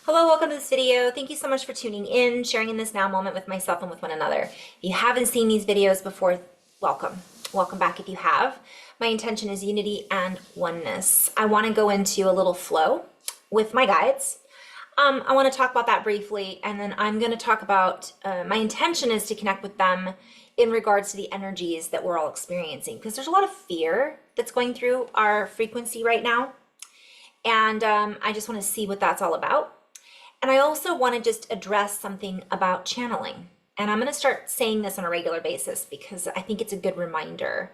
Hello, welcome to this video. Thank you so much for tuning in, sharing in this now moment with myself and with one another. If you haven't seen these videos before, welcome. Welcome back if you have. My intention is unity and oneness. I want to go into a little flow with my guides. I want to talk about that briefly, and then I'm going to talk about, my intention is to connect with them in regards to the energies that we're all experiencing, because there's a lot of fear that's going through our frequency right now. And I just want to see what that's all about. And I also want to just address something about channeling. And I'm going to start saying this on a regular basis because I think it's a good reminder.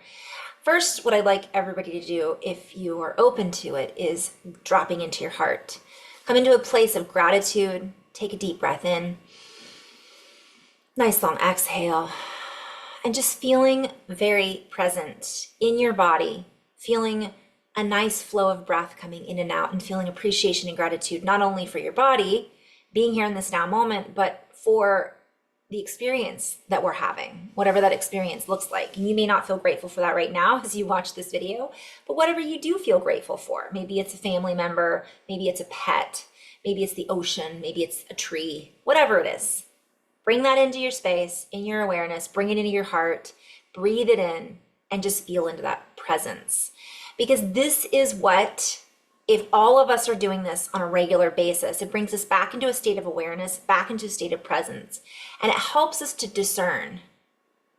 First, what I'd like everybody to do, if you are open to it, is dropping into your heart. Come into a place of gratitude. Take a deep breath in. Nice long exhale. And just feeling very present in your body. Feeling a nice flow of breath coming in and out, and feeling appreciation and gratitude, not only for your body being here in this now moment, but for the experience that we're having, whatever that experience looks like. And you may not feel grateful for that right now as you watch this video, but whatever you do feel grateful for, maybe it's a family member, maybe it's a pet, maybe it's the ocean, maybe it's a tree, whatever it is. Bring that into your space, in your awareness, bring it into your heart, breathe it in, and just feel into that presence. Because this is what, if all of us are doing this on a regular basis, it brings us back into a state of awareness, back into a state of presence. And it helps us to discern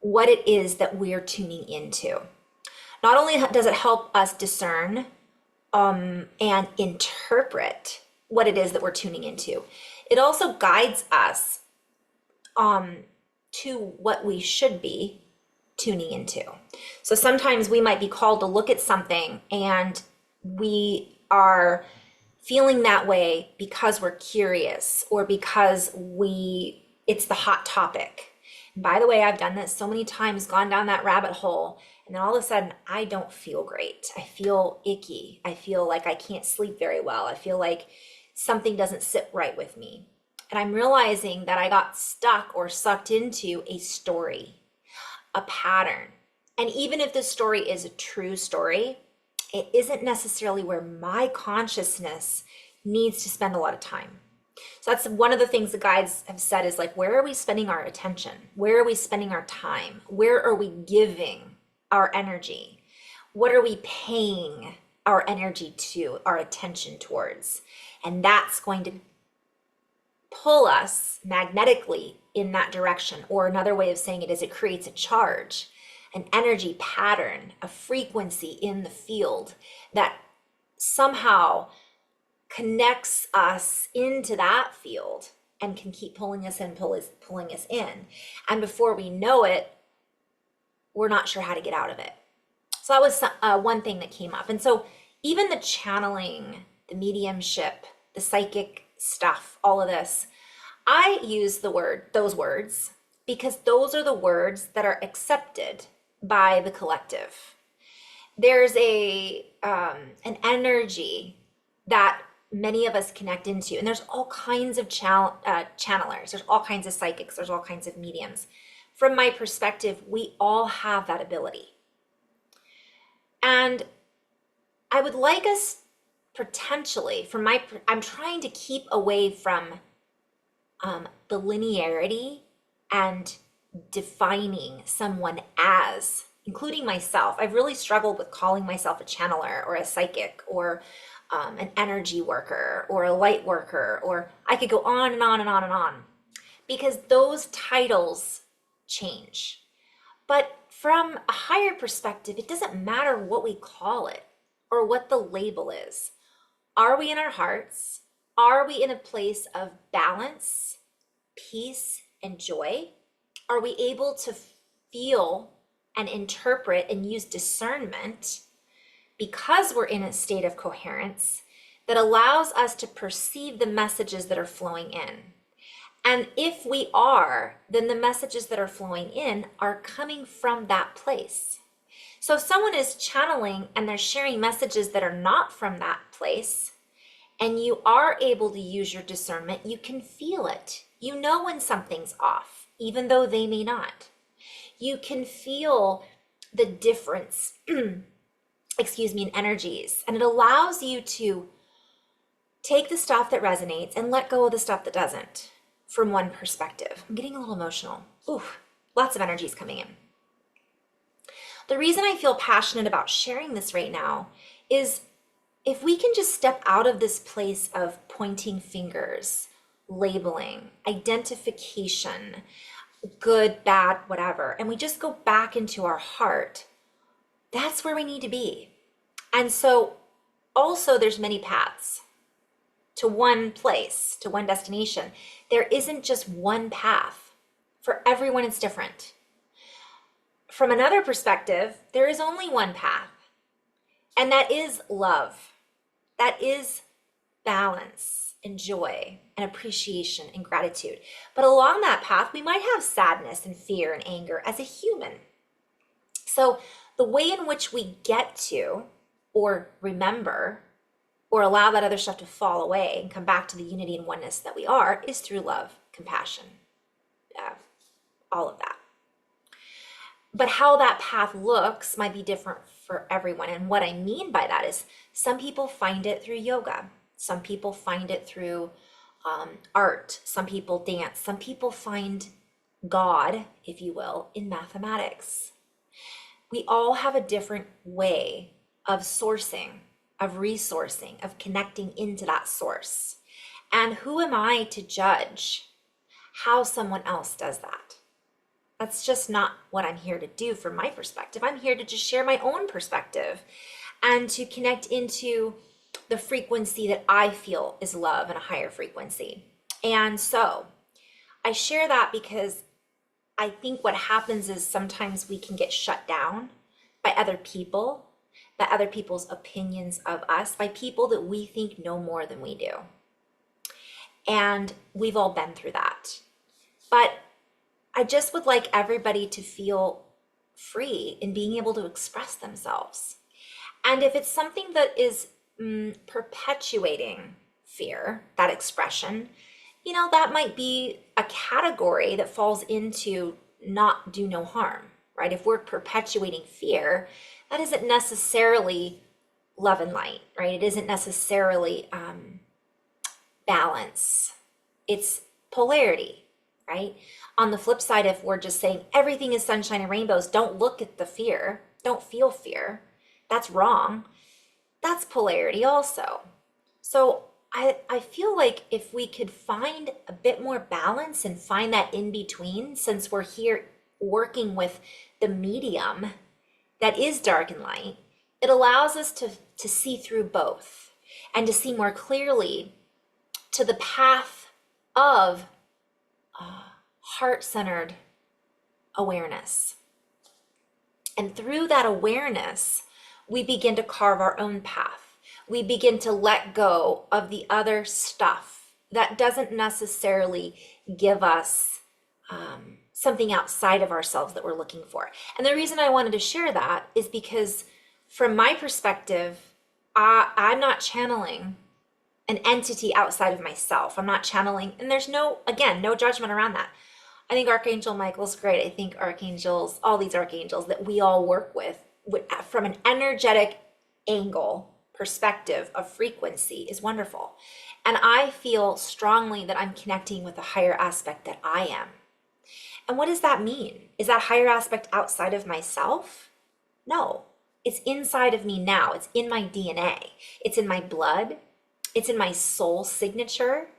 what it is that we're tuning into. Not only does it help us discern and interpret what it is that we're tuning into, it also guides us to what we should be tuning into. So sometimes we might be called to look at something and we are feeling that way because we're curious or because it's the hot topic. And by the way, I've done this so many times, gone down that rabbit hole, and then all of a sudden I don't feel great. I feel icky. I feel like I can't sleep very well. I feel like something doesn't sit right with me. And I'm realizing that I got stuck or sucked into a story, a pattern. And even if the story is a true story, it isn't necessarily where my consciousness needs to spend a lot of time. So that's one of the things the guides have said is like, where are we spending our attention? Where are we spending our time? Where are we giving our energy? What are we paying our energy to, our attention towards? And that's going to pull us magnetically in that direction. Or another way of saying it is it creates a charge, an energy pattern, a frequency in the field that somehow connects us into that field and can keep pulling us in, pulling us in. And before we know it, we're not sure how to get out of it. So that was one thing that came up. And so even the channeling, the mediumship, the psychic stuff, all of this, I use those words because those are the words that are accepted by the collective. There's an energy that many of us connect into, and there's all kinds of channelers, there's all kinds of psychics, there's all kinds of mediums. From my perspective, we all have that ability. And I would like us potentially, I'm trying to keep away from the linearity and defining someone as, including myself. I've really struggled with calling myself a channeler or a psychic or an energy worker or a light worker, or I could go on and on and on and on, because those titles change. But from a higher perspective, it doesn't matter what we call it or what the label is. Are we in our hearts? Are we in a place of balance, peace, and joy? Are we able to feel and interpret and use discernment because we're in a state of coherence that allows us to perceive the messages that are flowing in? And if we are, then the messages that are flowing in are coming from that place. So if someone is channeling and they're sharing messages that are not from that place, and you are able to use your discernment, you can feel it. You know when something's off, even though they may not. You can feel the difference, in energies, and it allows you to take the stuff that resonates and let go of the stuff that doesn't from one perspective. I'm getting a little emotional. Ooh, lots of energies coming in. The reason I feel passionate about sharing this right now is if we can just step out of this place of pointing fingers, labeling, identification, good, bad, whatever, and we just go back into our heart, that's where we need to be. And so also there's many paths to one place, to one destination. There isn't just one path. For everyone, it's different. From another perspective, there is only one path, and that is love. That is balance and joy and appreciation and gratitude. But along that path, we might have sadness and fear and anger as a human. So the way in which we get to or remember or allow that other stuff to fall away and come back to the unity and oneness that we are is through love, compassion, all of that. But how that path looks might be different for everyone. And what I mean by that is some people find it through yoga. Some people find it through art. Some people dance. Some people find God, if you will, in mathematics. We all have a different way of sourcing, of resourcing, of connecting into that source. And who am I to judge how someone else does that? That's just not what I'm here to do from my perspective. I'm here to just share my own perspective and to connect into the frequency that I feel is love and a higher frequency. And so I share that because I think what happens is sometimes we can get shut down by other people, by other people's opinions of us, by people that we think know more than we do. And we've all been through that. But I just would like everybody to feel free in being able to express themselves. And if it's something that is perpetuating fear, that expression, that might be a category that falls into not do no harm, right? If we're perpetuating fear, that isn't necessarily love and light, right? It isn't necessarily balance. It's polarity, right? On the flip side, if we're just saying everything is sunshine and rainbows, don't look at the fear, don't feel fear, that's wrong. That's polarity also. So I feel like if we could find a bit more balance and find that in between, since we're here working with the medium that is dark and light, it allows us to see through both and to see more clearly to the path of heart-centered awareness. And through that awareness, we begin to carve our own path. We begin to let go of the other stuff that doesn't necessarily give us something outside of ourselves that we're looking for. And the reason I wanted to share that is because from my perspective, I'm not channeling an entity outside of myself. I'm not channeling, and there's no judgment around that. I think Archangel Michael's great. I think archangels, all these archangels that we all work with from an energetic angle, perspective of frequency is wonderful. And I feel strongly that I'm connecting with a higher aspect that I am. And what does that mean? Is that higher aspect outside of myself? No, it's inside of me now. It's in my DNA. It's in my blood. It's in my soul signature.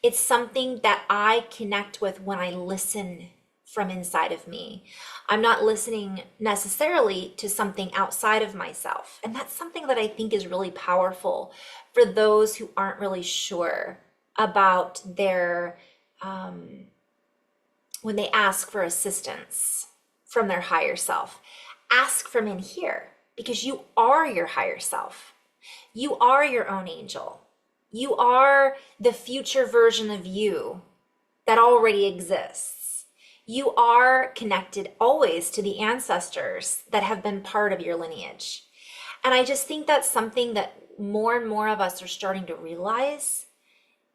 It's something that I connect with when I listen from inside of me. I'm not listening necessarily to something outside of myself. And that's something that I think is really powerful for those who aren't really sure about their, when they ask for assistance from their higher self. Ask from in here, because you are your higher self. You are your own angel. You are the future version of you that already exists. You are connected always to the ancestors that have been part of your lineage. And I just think that's something that more and more of us are starting to realize,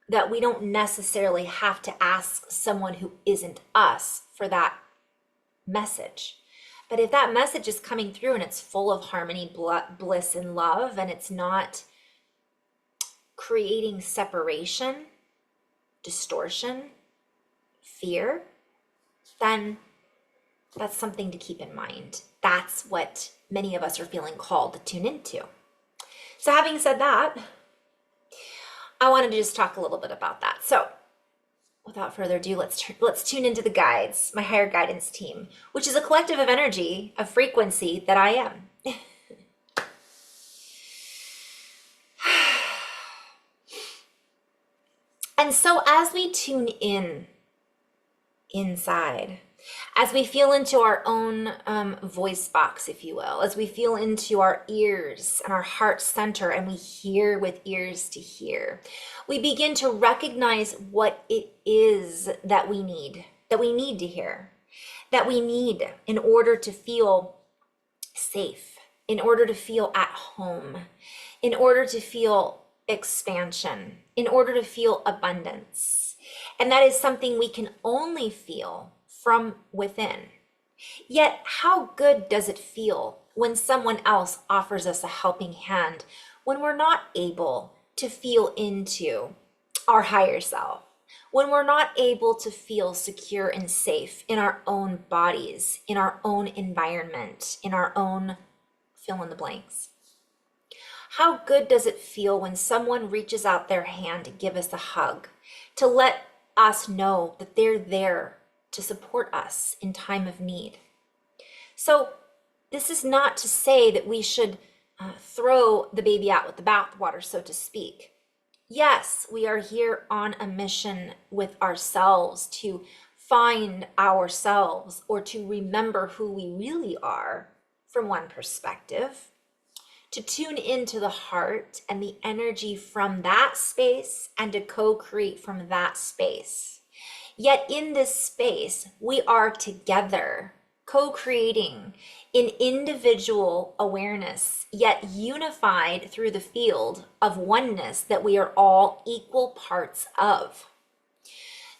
that we don't necessarily have to ask someone who isn't us for that message. But if that message is coming through and it's full of harmony, bliss, and love, and it's not creating separation, distortion, fear, then that's something to keep in mind. That's what many of us are feeling called to tune into. So having said that, I wanted to just talk a little bit about that. So without further ado, let's tune into the guides, my higher guidance team, which is a collective of energy, of frequency that I am. And so as we tune in inside, as we feel into our own voice box, if you will, as we feel into our ears and our heart center, and we hear with ears to hear, we begin to recognize what it is that we need to hear, that we need in order to feel safe, in order to feel at home, in order to feel expansion, in order to feel abundance. And that is something we can only feel from within. Yet, how good does it feel when someone else offers us a helping hand when we're not able to feel into our higher self, when we're not able to feel secure and safe in our own bodies, in our own environment, in our own fill in the blanks? How good does it feel when someone reaches out their hand to give us a hug, to let us know that they're there to support us in time of need? So this is not to say that we should throw the baby out with the bathwater, so to speak. Yes, we are here on a mission with ourselves to find ourselves, or to remember who we really are from one perspective, to tune into the heart and the energy from that space, and to co-create from that space. Yet in this space, we are together, co-creating in individual awareness, yet unified through the field of oneness that we are all equal parts of.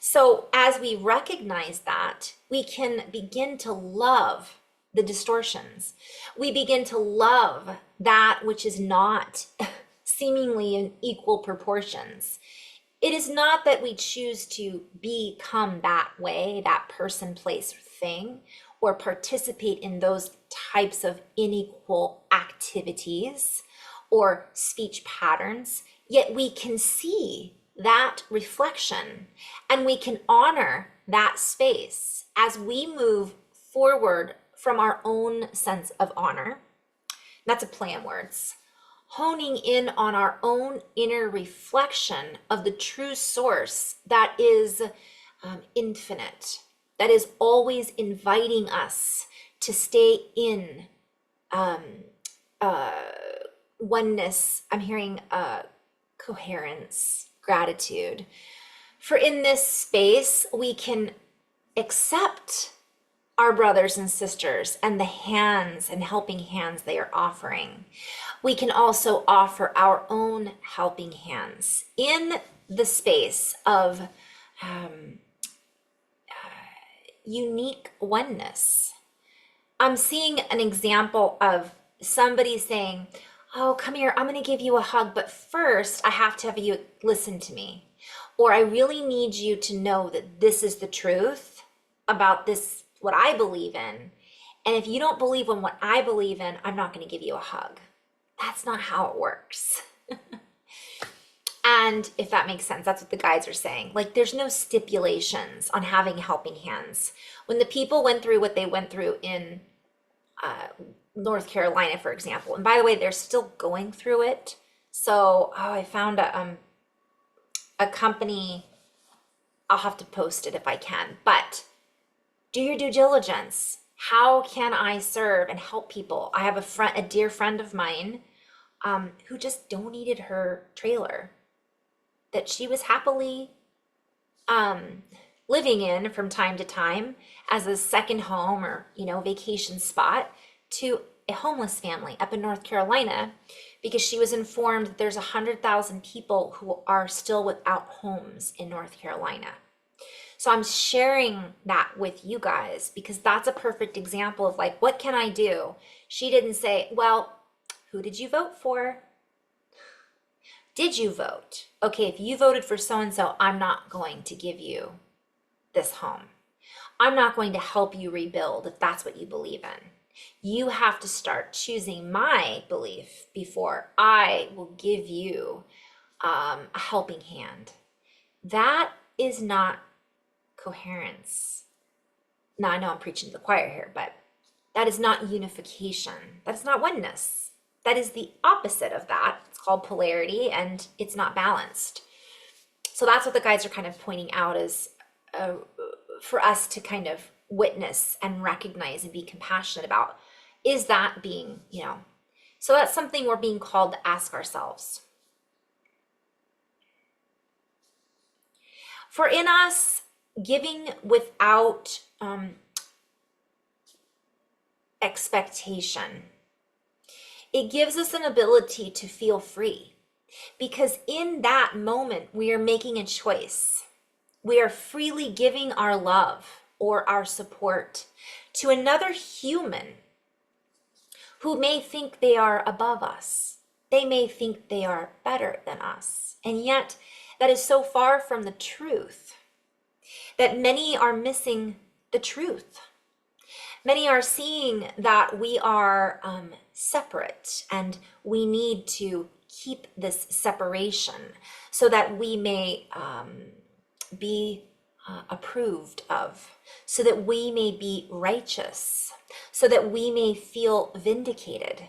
So as we recognize that, we can begin to love the distortions. We begin to love that which is not seemingly in equal proportions. It is not that we choose to become that way, that person, place, or thing, or participate in those types of unequal activities or speech patterns, yet we can see that reflection and we can honor that space as we move forward from our own sense of honor. That's a play on words. Honing in on our own inner reflection of the true source that is infinite, that is always inviting us to stay in oneness. I'm hearing coherence, gratitude. For in this space, we can accept our brothers and sisters and the hands and helping hands they are offering. We can also offer our own helping hands in the space of unique oneness. I'm seeing an example of somebody saying, oh, come here, I'm going to give you a hug, but first I have to have you listen to me. Or I really need you to know that this is the truth about this, what I believe in. And if you don't believe in what I believe in, I'm not going to give you a hug. That's not how it works. And if that makes sense, that's what the guides are saying. Like, there's no stipulations on having helping hands. When the people went through what they went through in North Carolina, for example, and by the way, they're still going through it. So I found a company, I'll have to post it if I can, but do your due diligence. How can I serve and help people? I have a dear friend of mine who just donated her trailer that she was happily living in from time to time as a second home or, vacation spot to a homeless family up in North Carolina, because she was informed that there's 100,000 people who are still without homes in North Carolina. So I'm sharing that with you guys because that's a perfect example of like, what can I do? She didn't say, well, who did you vote for? Did you vote? Okay, if you voted for so-and-so, I'm not going to give you this home. I'm not going to help you rebuild if that's what you believe in. You have to start choosing my belief before I will give you a helping hand. That is not coherence. Now, I know I'm preaching to the choir here, but that is not unification. That is not oneness. That is the opposite of that. It's called polarity, and it's not balanced. So that's what the guides are kind of pointing out is for us to kind of witness and recognize and be compassionate about. Is that being, so that's something we're being called to ask ourselves. For in us, giving without expectation, it gives us an ability to feel free, because in that moment we are making a choice. We are freely giving our love or our support to another human who may think they are above us. They may think they are better than us. And yet that is so far from the truth that many are missing the truth. Many are seeing that we are separate, and we need to keep this separation so that we may be approved of, so that we may be righteous, so that we may feel vindicated.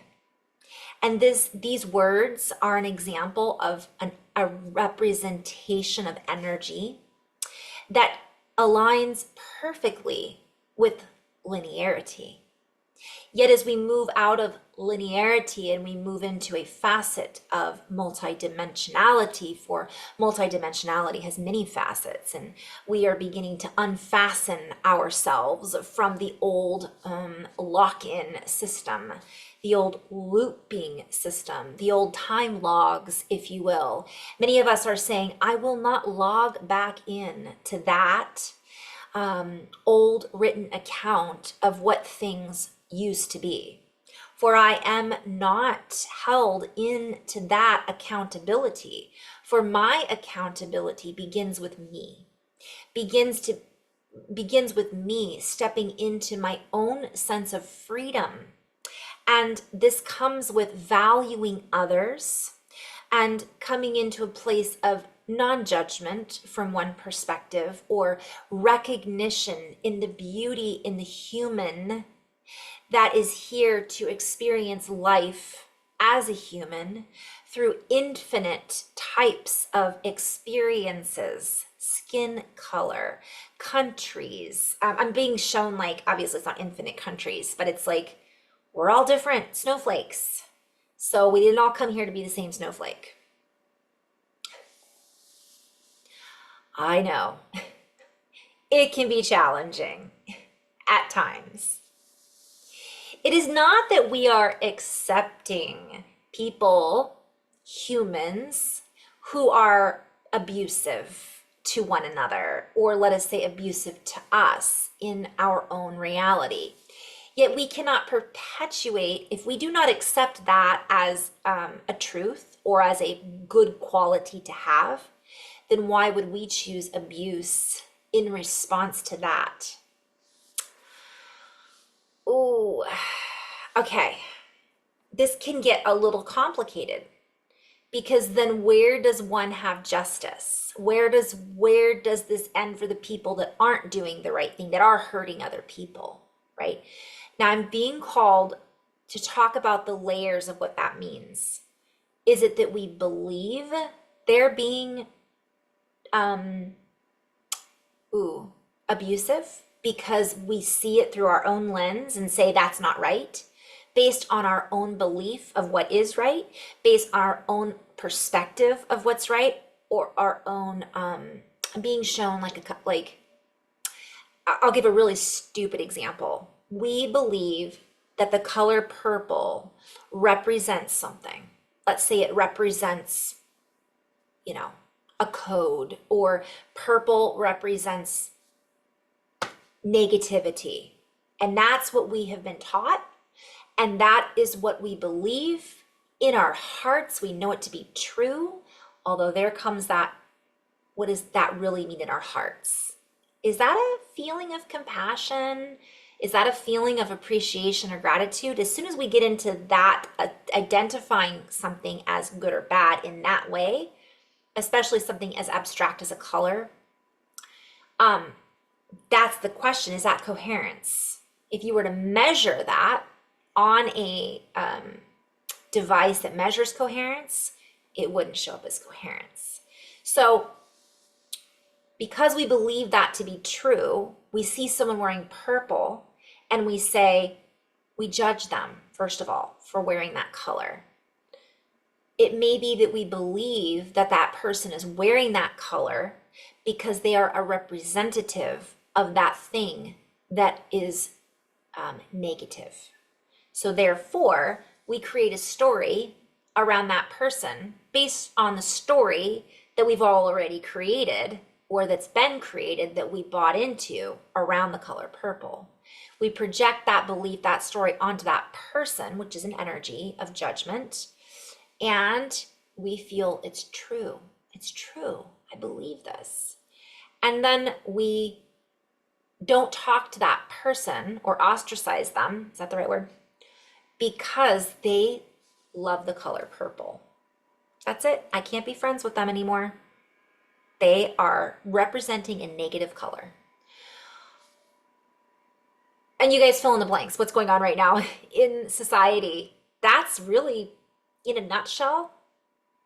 And these words are an example of a representation of energy that aligns perfectly with linearity. Yet as we move out of linearity and we move into a facet of multidimensionality, for multidimensionality has many facets, and we are beginning to unfasten ourselves from the old lock-in system, the old looping system, the old time logs, if you will. Many of us are saying, I will not log back in to that old written account of what things used to be. For I am not held into that accountability. For my accountability begins with me, begins with me stepping into my own sense of freedom. And this comes with valuing others and coming into a place of non-judgment from one perspective, or recognition in the beauty in the human that is here to experience life as a human through infinite types of experiences, skin color, countries. I'm being shown, like, obviously it's not infinite countries, but it's like we're all different snowflakes. So we didn't all come here to be the same snowflake. I know. It can be challenging at times. It is not that we are accepting people, humans, who are abusive to one another, or let us say abusive to us in our own reality. Yet we cannot perpetuate, if we do not accept that as a truth or as a good quality to have, then why would we choose abuse in response to that? Ooh, okay. This can get a little complicated, because then where does one have justice? Where does this end for the people that aren't doing the right thing, that are hurting other people, right? Now I'm being called to talk about the layers of what that means. Is it that we believe they're being abusive because we see it through our own lens and say that's not right, based on our own belief of what is right, based on our own perspective of what's right, or our own being shown like I'll give a really stupid example. We believe that the color purple represents something. Let's say it represents, a code, or purple represents negativity. And that's what we have been taught. And that is what we believe in our hearts. We know it to be true. Although there comes that, what does that really mean in our hearts? Is that a feeling of compassion? Is that a feeling of appreciation or gratitude? As soon as we get into that, identifying something as good or bad in that way, especially something as abstract as a color, that's the question. Is that coherence? If you were to measure that on a device that measures coherence, it wouldn't show up as coherence. So because we believe that to be true, we see someone wearing purple and we say, we judge them, first of all, for wearing that color. It may be that we believe that that person is wearing that color because they are a representative of that thing that is negative. So therefore, we create a story around that person based on the story that we've already created or that's been created that we bought into around the color purple. We project that belief, that story onto that person, which is an energy of judgment, and we feel it's true. It's true. I believe this. And then we don't talk to that person or ostracize them. Is that the right word? Because they love the color purple. That's it. I can't be friends with them anymore. They are representing a negative color. And you guys fill in the blanks. What's going on right now in society? That's really, in a nutshell,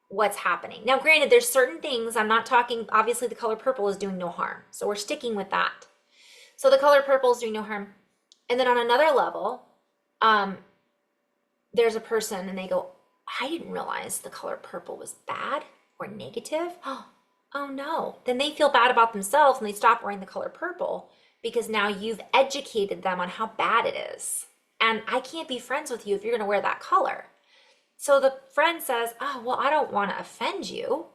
what's happening. Now, granted, there's certain things, I'm not talking, obviously the color purple is doing no harm. So we're sticking with that. So the color purple is doing no harm. And then on another level, there's a person and they go, I didn't realize the color purple was bad or negative. Oh no. Then they feel bad about themselves and they stop wearing the color purple because now you've educated them on how bad it is. And I can't be friends with you if you're going to wear that color. So the friend says, oh, well, I don't want to offend you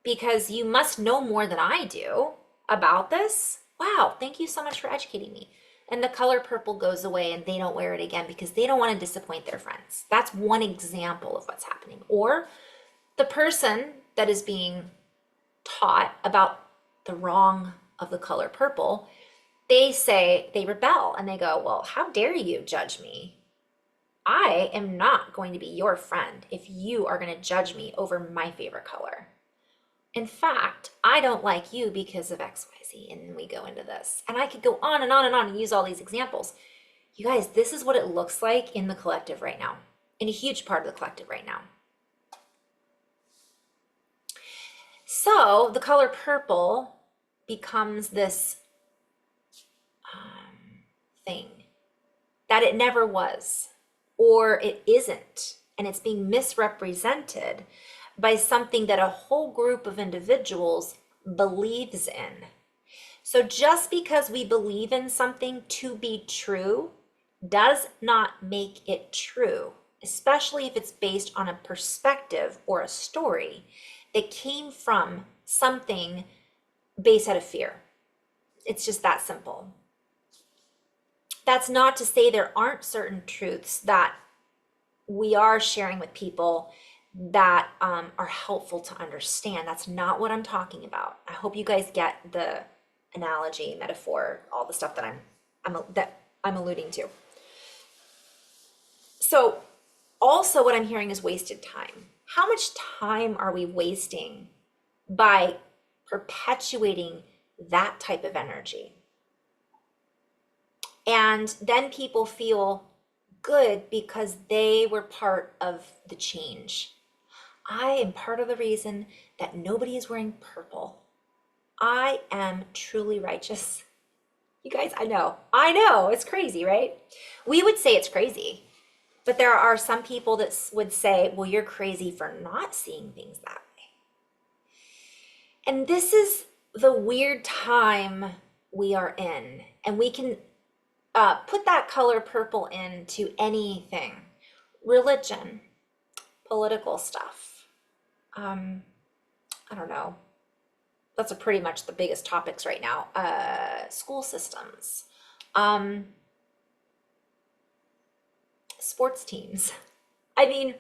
because you must know more than I do about this. Wow, thank you so much for educating me. And the color purple goes away and they don't wear it again because they don't want to disappoint their friends. That's one example of what's happening. Or the person that is being taught about the wrong of the color purple, they say, they rebel and they go, well, how dare you judge me? I am not going to be your friend if you are going to judge me over my favorite color. In fact, I don't like you because of XYZ. And then we go into this. And I could go on and on and on and use all these examples. You guys, this is what it looks like in the collective right now, in a huge part of the collective right now. So the color purple becomes this thing that it never was, or it isn't, and it's being misrepresented by something that a whole group of individuals believes in. So just because we believe in something to be true does not make it true, especially if it's based on a perspective or a story that came from something based out of fear. It's just that simple. That's not to say there aren't certain truths that we are sharing with people that are helpful to understand. That's not what I'm talking about. I hope you guys get the analogy, metaphor, all the stuff that I'm alluding to. So also what I'm hearing is wasted time. How much time are we wasting by perpetuating that type of energy? And then people feel good because they were part of the change. I am part of the reason that nobody is wearing purple. I am truly righteous. You guys, I know, it's crazy, right? We would say it's crazy, but there are some people that would say, well, you're crazy for not seeing things that way. And this is the weird time we are in, and we can put that color purple into anything, religion, political stuff. I don't know. That's pretty much the biggest topics right now. School systems, sports teams. I mean,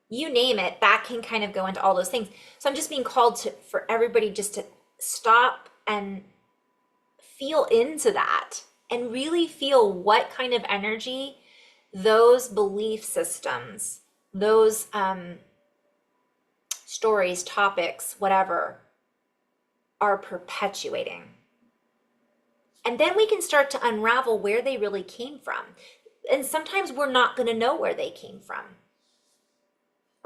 you name it, that can kind of go into all those things. So I'm just being called to for everybody just to stop and feel into that and really feel what kind of energy those belief systems, those stories, topics, whatever, are perpetuating. And then we can start to unravel where they really came from. And sometimes we're not going to know where they came from,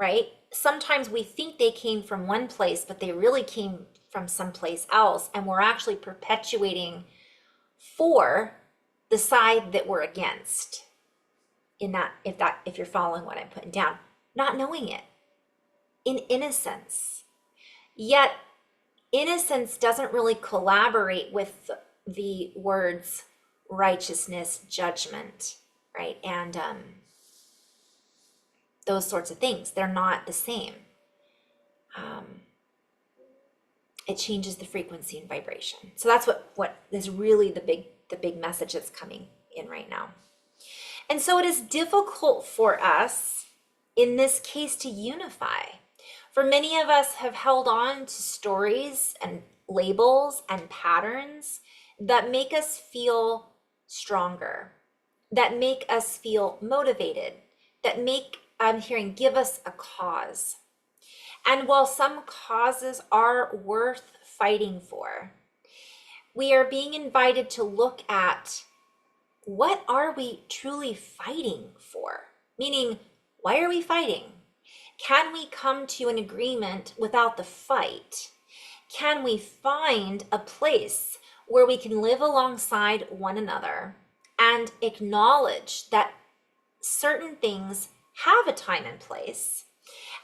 right? Sometimes we think they came from one place, but they really came from someplace else. And we're actually perpetuating for the side that we're against in that, if you're following what I'm putting down, not knowing it in innocence. Yet innocence doesn't really collaborate with the words righteousness, judgment, right? And those sorts of things. They're not the same. It changes the frequency and vibration. So that's what is really the big message that's coming in right now. And so it is difficult for us in this case to unify. For many of us have held on to stories and labels and patterns that make us feel stronger, that make us feel motivated, that make, I'm hearing, give us a cause. And while some causes are worth fighting for, we are being invited to look at what are we truly fighting for? Meaning, why are we fighting? Can we come to an agreement without the fight? Can we find a place where we can live alongside one another and acknowledge that certain things have a time and place?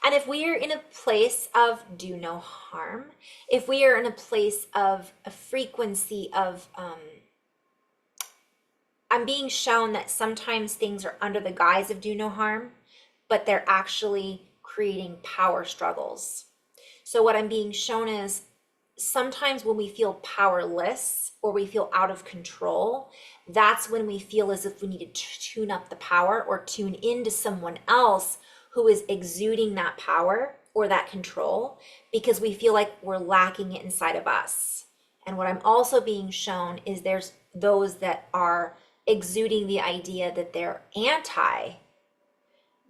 And if we are in a place of do no harm, if we are in a place of a frequency of, I'm being shown that sometimes things are under the guise of do no harm, but they're actually creating power struggles. So what I'm being shown is sometimes when we feel powerless or we feel out of control, that's when we feel as if we need to tune up the power or tune into someone else who is exuding that power or that control, because we feel like we're lacking it inside of us. And what I'm also being shown is there's those that are exuding the idea that they're anti,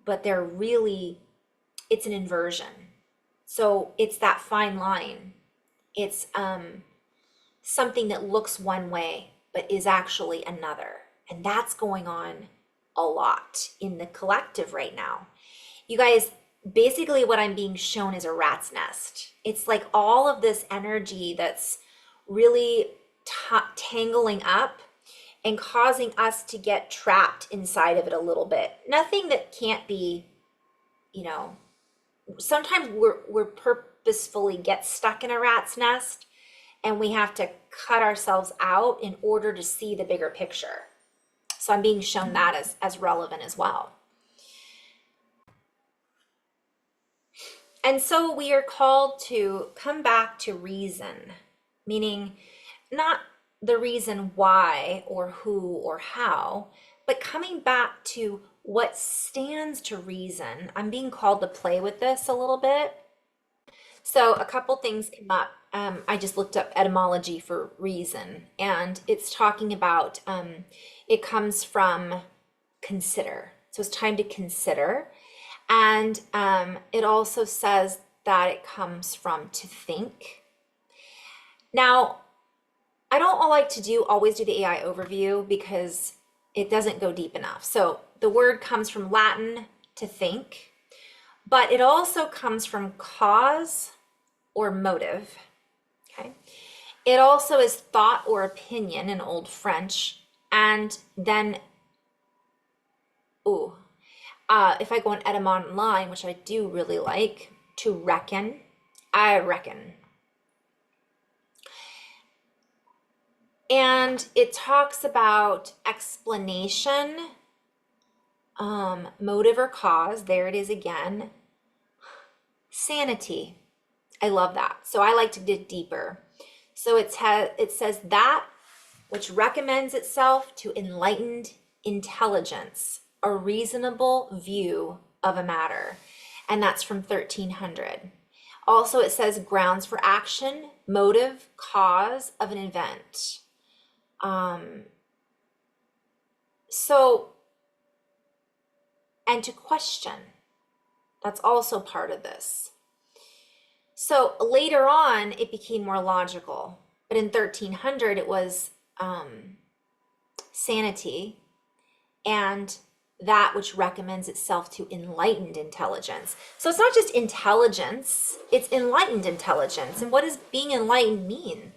but they're really, it's an inversion. So it's that fine line. It's something that looks one way, but is actually another. And that's going on a lot in the collective right now. You guys, basically what I'm being shown is a rat's nest. It's like all of this energy that's really tangling up and causing us to get trapped inside of it a little bit. Nothing that can't be, sometimes we're purposefully get stuck in a rat's nest and we have to cut ourselves out in order to see the bigger picture. So I'm being shown that as relevant as well. And so we are called to come back to reason, meaning not the reason why or who or how, but coming back to what stands to reason. I'm being called to play with this a little bit. So a couple things came up. I just looked up etymology for reason, and it's talking about, it comes from consider. So it's time to consider. And it also says that it comes from to think. Now, I don't like to always do the AI overview because it doesn't go deep enough. So the word comes from Latin to think, but it also comes from cause or motive. Okay. It also is thought or opinion in Old French. And then, if I go on Etymon Online, which I do really like, to reckon, I reckon. And it talks about explanation, motive or cause, there it is again, sanity. I love that. So I like to dig deeper. So it says that which recommends itself to enlightened intelligence, a reasonable view of a matter. and that's from 1300. Also, it says grounds for action, motive, cause of an event. So, and to question, that's also part of this. So later on, it became more logical. But in 1300, it was sanity and that which recommends itself to enlightened intelligence. So it's not just intelligence, it's enlightened intelligence. And what does being enlightened mean?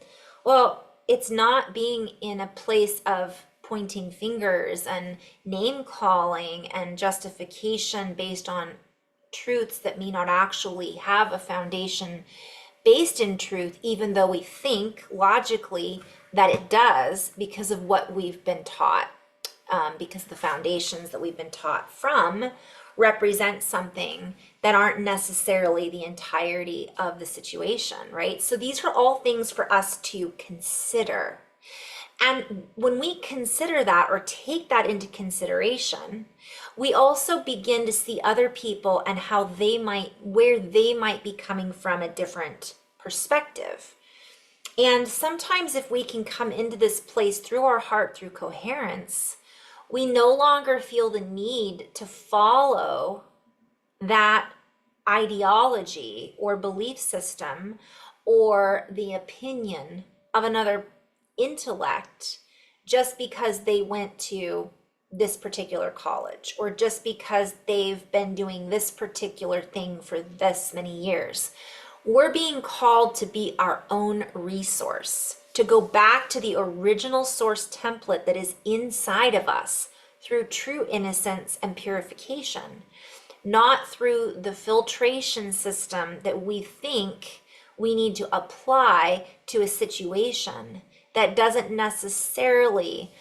Well, it's not being in a place of pointing fingers and name calling and justification based on truths that may not actually have a foundation based in truth, even though we think logically that it does because of what we've been taught, because the foundations that we've been taught from represent something that aren't necessarily the entirety of the situation, right? So these are all things for us to consider. And when we consider that or take that into consideration, we also begin to see other people and how they might, where they might be coming from a different perspective. And sometimes if we can come into this place through our heart, through coherence, we no longer feel the need to follow that ideology or belief system or the opinion of another intellect just because they went to this particular college or just because they've been doing this particular thing for this many years. We're being called to be our own resource, to go back to the original source template that is inside of us through true innocence and purification, not through the filtration system that we think we need to apply to a situation that doesn't necessarily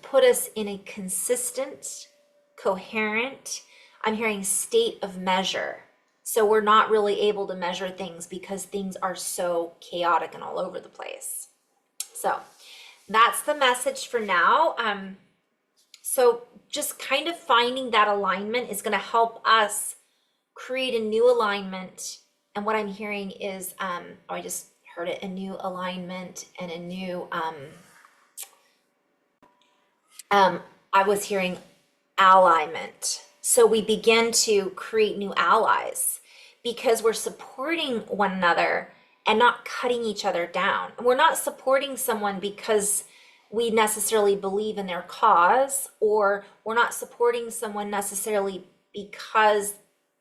put us in a consistent, coherent, I'm hearing state of measure. So we're not really able to measure things because things are so chaotic and all over the place. So that's the message for now. So just kind of finding that alignment is going to help us create a new alignment. And what I'm hearing is, I just heard it, a new alignment and a new, I was hearing alignment. So we begin to create new allies because we're supporting one another and not cutting each other down. We're not supporting someone because we necessarily believe in their cause, or we're not supporting someone necessarily because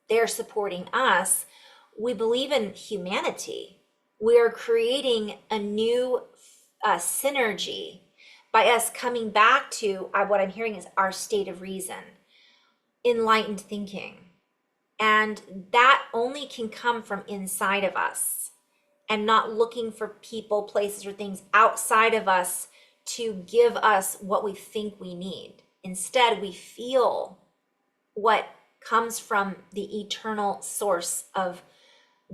they're supporting us. We believe in humanity. We're creating a new synergy by us coming back to what I'm hearing is our state of reason, enlightened thinking. And that only can come from inside of us and not looking for people, places, or things outside of us to give us what we think we need. Instead, we feel what comes from the eternal source of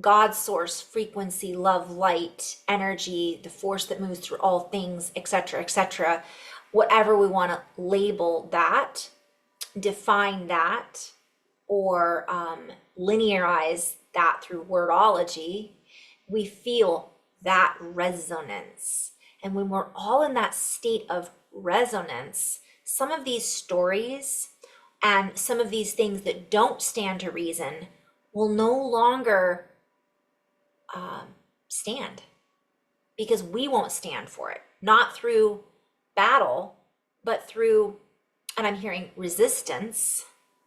God's source, frequency, love, light, energy, the force that moves through all things, etc., etc. Whatever we want to label that, define that, or linearize that through wordology, we feel that resonance. And when we're all in that state of resonance, some of these stories and some of these things that don't stand to reason will no longer stand, because we won't stand for it. Not through battle, but through, and I'm hearing resistance.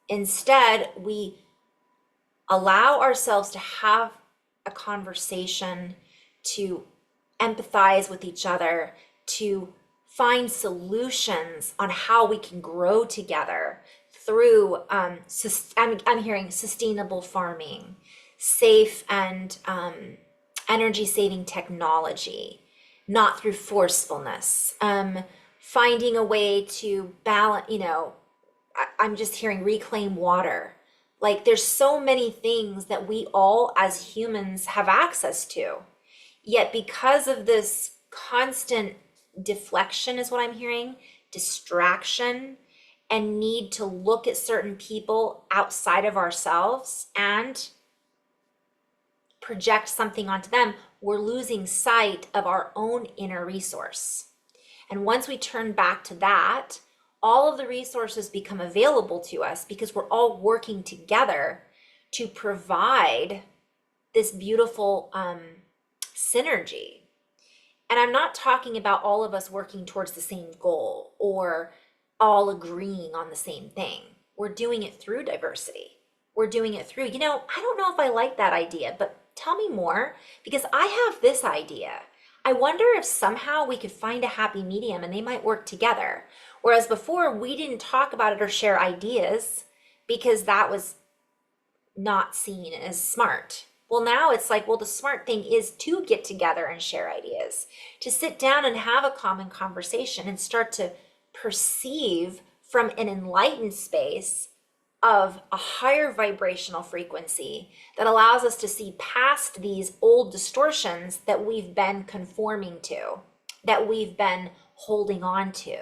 Instead, we allow ourselves to have a conversation, to empathize with each other, to find solutions on how we can grow together through, I'm hearing sustainable farming, safe and energy saving technology, not through forcefulness, finding a way to balance, I'm just hearing reclaim water. Like there's so many things that we all as humans have access to. Yet because of this constant deflection is what I'm hearing, distraction, and need to look at certain people outside of ourselves and project something onto them, we're losing sight of our own inner resource. And once we turn back to that, all of the resources become available to us because we're all working together to provide this beautiful synergy. And I'm not talking about all of us working towards the same goal or all agreeing on the same thing. We're doing it through diversity. We're doing it through, I don't know if I like that idea, but tell me more, because I have this idea. I wonder if somehow we could find a happy medium and they might work together. Whereas before, we didn't talk about it or share ideas because that was not seen as smart. Well, now it's like, well, the smart thing is to get together and share ideas, to sit down and have a common conversation and start to perceive from an enlightened space of a higher vibrational frequency that allows us to see past these old distortions that we've been conforming to, that we've been holding on to,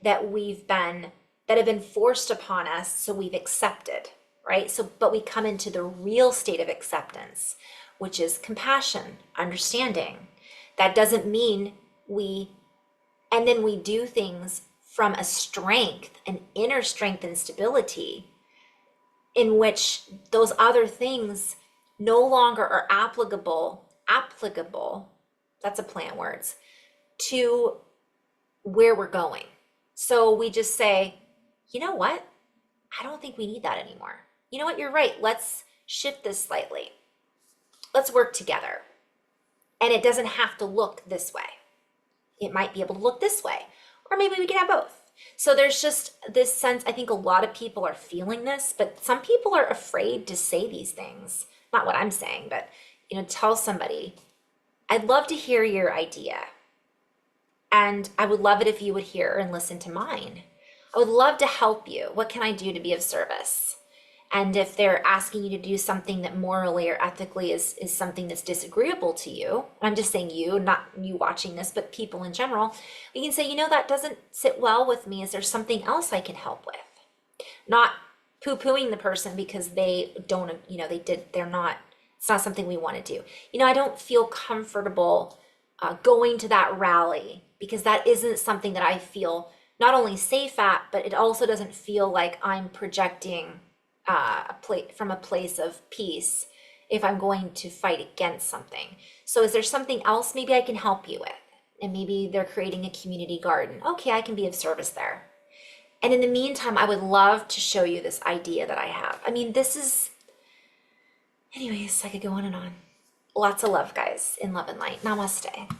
that have been forced upon us, so we've accepted, right? But we come into the real state of acceptance, which is compassion, understanding. That doesn't mean and then we do things from a strength, an inner strength and stability, in which those other things no longer are applicable, that's a plant words, to where we're going. So we just say, you know what? I don't think we need that anymore. You know what? You're right. Let's shift this slightly. Let's work together. And it doesn't have to look this way. It might be able to look this way, or maybe we can have both. So there's just this sense, I think a lot of people are feeling this, but some people are afraid to say these things. Not what I'm saying, but tell somebody, I'd love to hear your idea. And I would love it if you would hear and listen to mine. I would love to help you. What can I do to be of service? And if they're asking you to do something that morally or ethically is something that's disagreeable to you, I'm just saying you, not you watching this, but people in general, you can say, that doesn't sit well with me. Is there something else I can help with? Not poo-pooing the person because they don't, it's not something we want to do. I don't feel comfortable going to that rally because that isn't something that I feel not only safe at, but it also doesn't feel like I'm projecting from a place of peace if I'm going to fight against something. So is there something else maybe I can help you with? And maybe they're creating a community garden. Okay, I can be of service there. And in the meantime, I would love to show you this idea that I have. Anyways, I could go on and on. Lots of love, guys, in love and light. Namaste.